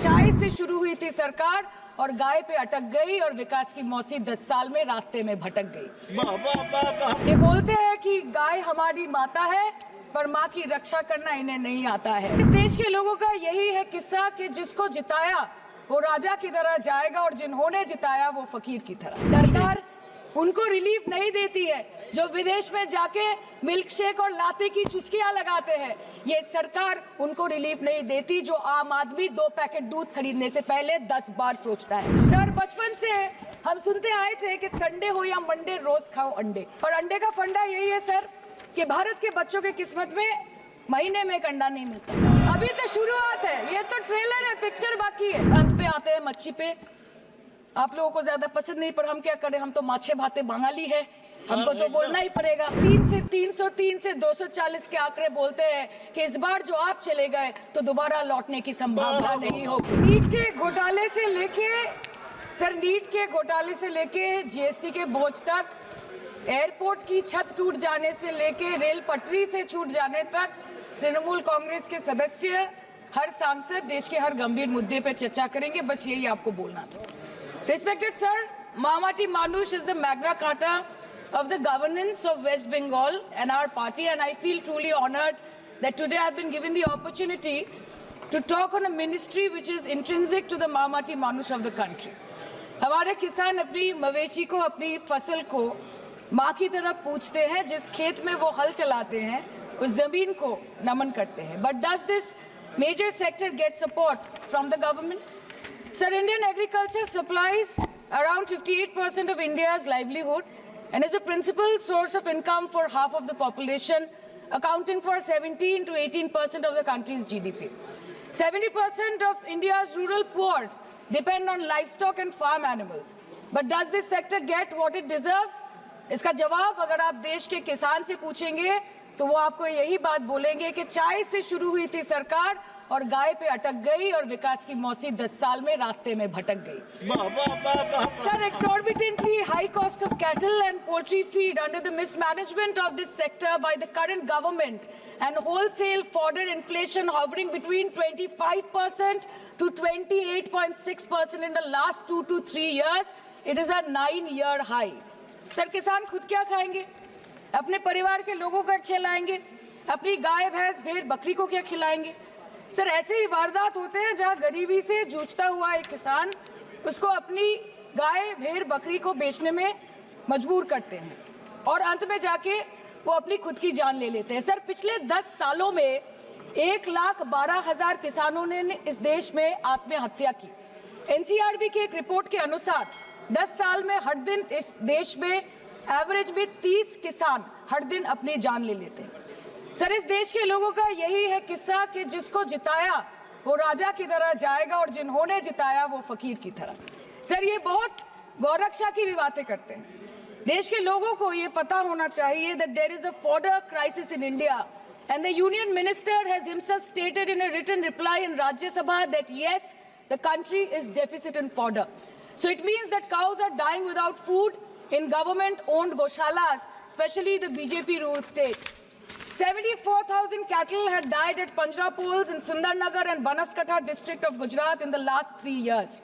चाय से शुरू हुई थी सरकार और गाय पे अटक गई और विकास की मौसी 10 साल में रास्ते में भटक गई। ये बोलते हैं कि गाय हमारी माता है पर माँ की रक्षा करना इन्हें नहीं आता है। इस देश के लोगों का यही है किस्सा कि जिसको जिताया वो राजा की तरह जाएगा और जिन्होंने जिताया वो फकीर की तरह। सरकार उनको रिलीफ नहीं देती है जो विदेश में जाके मिल्क शेक और लाते की चुस्कियां लगाते हैं। ये सरकार उनको रिलीफ नहीं देती जो आम आदमी 2 पैकेट दूध खरीदने से पहले 10 बार सोचता है। सर बचपन से हम सुनते आए थे कि संडे हो या मंडे रोज खाओ अंडे, और अंडे का फंडा यही है सर कि भारत के बच्चों की किस्मत में महीने में एक अंडा नहीं मिलता। अभी तो शुरुआत है, ये तो ट्रेलर है, पिक्चर बाकी है। अंत पे आते हैं मच्छी पे। आप लोगों को ज्यादा पसंद नहीं पर हम क्या करें, हम तो माछे भाते बंगाली है, हमको तो बोलना ही पड़ेगा। 3 से 303 से 240 के आंकड़े बोलते हैं कि इस बार जो आप चले गए तो दोबारा लौटने की संभावना नहीं होगी। नीट के घोटाले से लेके जीएसटी के बोझ तक, एयरपोर्ट की छत टूट जाने से लेके रेल पटरी से छूट जाने तक तृणमूल कांग्रेस के सदस्य, हर सांसद देश के हर गंभीर मुद्दे पर चर्चा करेंगे। बस यही आपको बोलना था। Respected sir, Mahamati Manush is the Magna Carta of the governance of West Bengal and our party, and I feel truly honored that today I have been given the opportunity to talk on a ministry which is intrinsic to the Mahamati Manush of the country. हमारे किसान अपनी मवेशी को, अपनी फसल को माँ की तरह पूछते हैं। जिस खेत में वो हल चलाते हैं उस जमीन को नमन करते हैं। But does this major sector get support from the government? Sir, Indian agriculture supplies around 58% of India's livelihood and is a principal source of income for half of the population, accounting for 17 to 18% of the country's GDP. 70% of India's rural poor depend on livestock and farm animals. But does this sector get what it deserves? इसका जवाब अगर आप देश के किसान से पूछेंगे तो वो आपको यही बात बोलेंगे कि चाय से शुरू हुई थी सरकार और गाय पे अटक गई और विकास की मौसी 10 साल में रास्ते में भटक गई। Sir, exorbitantly high cost of cattle and poultry feed under the mismanagement of this sector by the current government and wholesale fodder inflation hovering between 25% to 28.6% in the last 2 to 3 years, it is a 9-year high. Sir, किसान खुद क्या खाएंगे? अपने परिवार के लोगों का खिलाएंगे? अपनी गाय भैंस भेड़ बकरी को क्या खिलाएंगे? सर, ऐसे ही वारदात होते हैं जहां गरीबी से जूझता हुआ एक किसान उसको अपनी गाय भेड़ बकरी को बेचने में मजबूर करते हैं और अंत में जाके वो अपनी खुद की जान ले लेते हैं। सर, पिछले 10 सालों में 1,12,000 किसानों ने इस देश में आत्महत्या की। एनसीआरबी की एक रिपोर्ट के अनुसार 10 साल में हर दिन इस देश में एवरेज में 30 किसान हर दिन अपनी जान ले लेते हैं। सर, इस देश के लोगों का यही है किस्सा कि जिसको जिताया वो राजा की तरह जाएगा और जिन्होंने जिताया वो फकीर की तरह। सर, ये बहुत गौरक्षा की भी बातें करते हैं। देश के लोगों को ये पता होना चाहिए that there is a fodder crisis in India and the union minister has himself stated in a written reply in Rajya Sabha that yes, the country is deficit in fodder. So it means that cows are dying without food in government-owned goshalas, especially the BJP-ruled state. 74,000 cattle had died at Panjrapols in Sundarnagar and Banaskantha district of Gujarat in the last 3 years.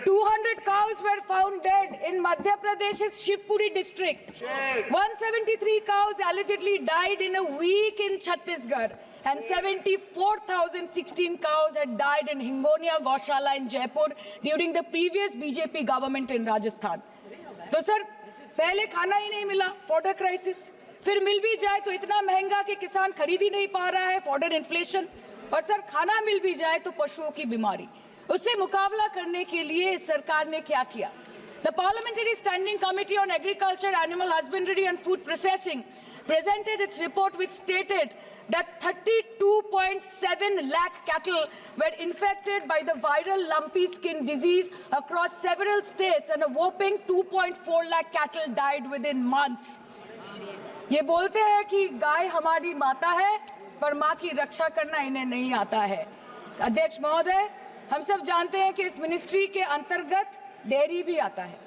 200 cows were found dead in Madhya Pradesh's Shivpuri district. 173 cows allegedly died in a week in Chhattisgarh. And 74,016 cows had died in Hingonia Goshala in Jaipur during the previous BJP government in Rajasthan. तो sir, पहले खाना ही नहीं मिला, fodder crisis, फिर मिल भी जाए तो इतना महंगा कि किसान खरीद ही नहीं पा रहा है, फॉडर इन्फ्लेशन, और सर खाना मिल भी जाए तो पशुओं की बीमारी। उससे मुकाबला करने के लिए इस सरकार ने क्या किया? The Parliamentary Standing Committee on Agriculture, Animal Husbandry and Food Processing presented its report which stated that 32.7 lakh cattle were infected by the viral lumpy skin disease across several states and a whopping 2.4 lakh cattle died within months. ये बोलते हैं कि गाय हमारी माता है पर माँ की रक्षा करना इन्हें नहीं आता है। अध्यक्ष महोदय, हम सब जानते हैं कि इस मिनिस्ट्री के अंतर्गत डेयरी भी आता है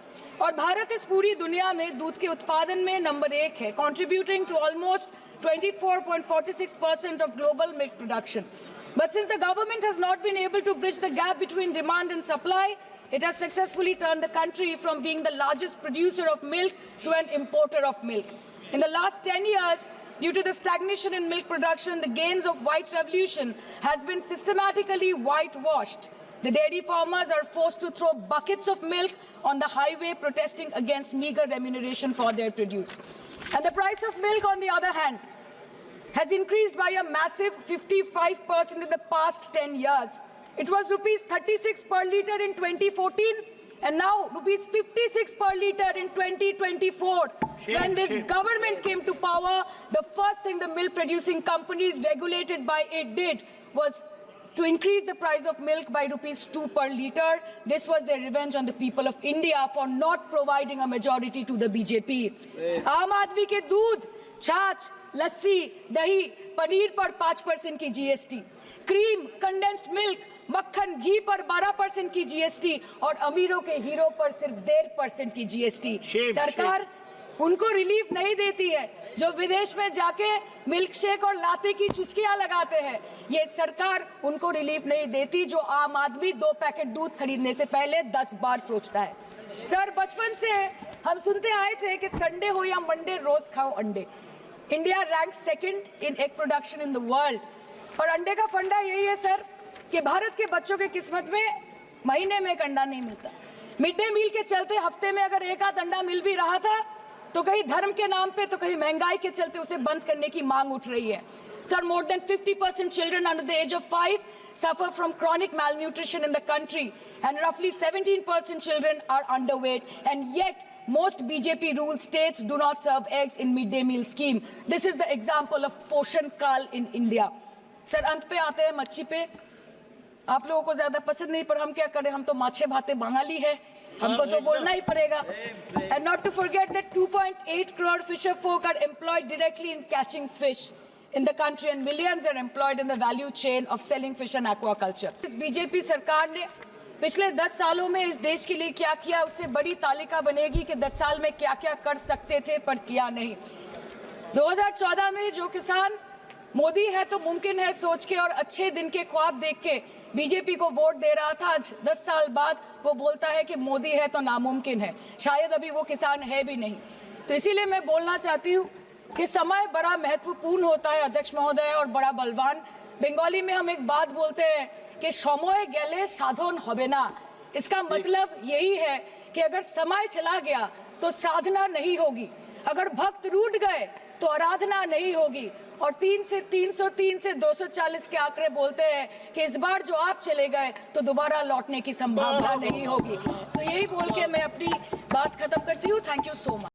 और भारत इस पूरी दुनिया में दूध के उत्पादन में नंबर 1 है, contributing to almost 24.46% of global milk production. But since the government has not been able to bridge the gap between demand and supply, it has successfully turned the country from being the largest producer of milk to an importer of milk. In the last 10 years, due to the stagnation in milk production, the gains of white revolution has been systematically whitewashed. The dairy farmers are forced to throw buckets of milk on the highway protesting against meager remuneration for their produce. And the price of milk, on the other hand, has increased by a massive 55% in the past 10 years. It was rupees 36 per litre in 2014 and now rupees 56 per litre in 2024. When this government came to power, the first thing the milk producing companies regulated by it did was to increase the price of milk by rupees 2 per litre. This was their revenge on the people of India for not providing a majority to the BJP. Aam Aadmi ke doodh, छाछ, लस्सी, दही, पनीर पर 5% की GST, cream, condensed milk, मक्खन, घी पर 12% की GST और अमीरों के हीरो पर सिर्फ 1.5% की जीएसटी। सरकार उनको रिलीफ नहीं देती है जो विदेश में जाके मिल्क शेक और लाते की चुस्कियां लगाते हैं। ये सरकार उनको रिलीफ नहीं देती जो आम आदमी 2 पैकेट दूध खरीदने से पहले 10 बार सोचता है। सर, बचपन से हम सुनते आए थे कि संडे हो या मंडे रोज खाओ अंडे। India rank second in egg production in the world और अंडे का फंडा यही है सर कि भारत के बच्चों की किस्मत में महीने में एक अंडा नहीं मिलता। मिड डे मील के चलते हफ्ते में अगर एक आध अंडा मिल भी रहा था तो कहीं धर्म के नाम पे तो कहीं महंगाई के चलते उसे बंद करने की मांग उठ रही है। Sir, more than 50% children under the age of 5 suffer from chronic malnutrition in the country and roughly 17% children are underweight, and yet most BJP ruled states do not serve eggs in midday meal scheme. This is the example of Poshan Kal in India. Sir, अंत पे आते हैं मच्छी पे। आप लोगों को ज्यादा पसंद नहीं, पर हम क्या करें, हम तो माछे भाते बंगाली है, हमको तो बोलना ही पड़ेगा। And not to forget that 2.8 crore fisher folk are employed directly in catching fish in the country and millions are employed in the value chain of selling fish and aquaculture. इस बीजेपी सरकार ने पिछले 10 सालों में इस देश के लिए क्या किया, उससे बड़ी तालिका बनेगी कि 10 साल में क्या क्या कर सकते थे पर किया नहीं। 2014 में जो किसान मोदी है तो मुमकिन है सोच के और अच्छे दिन के ख्वाब देख के बीजेपी को वोट दे रहा था, आज 10 साल बाद वो बोलता है कि मोदी है तो नामुमकिन है। शायद अभी वो किसान है भी नहीं। तो इसीलिए मैं बोलना चाहती हूँ कि समय बड़ा महत्वपूर्ण होता है अध्यक्ष महोदय और बड़ा बलवान। बंगाली में हम एक बात बोलते हैं कि समय गेले साधन होबे ना। इसका मतलब यही है कि अगर समय चला गया तो साधना नहीं होगी, अगर भक्त रूठ गए तो आराधना नहीं होगी। और 3 से 303 से 240 के आंकड़े बोलते हैं कि इस बार जो आप चले गए तो दोबारा लौटने की संभावना नहीं होगी। तो यही बोल के मैं अपनी बात खत्म करती हूँ। Thank you so much.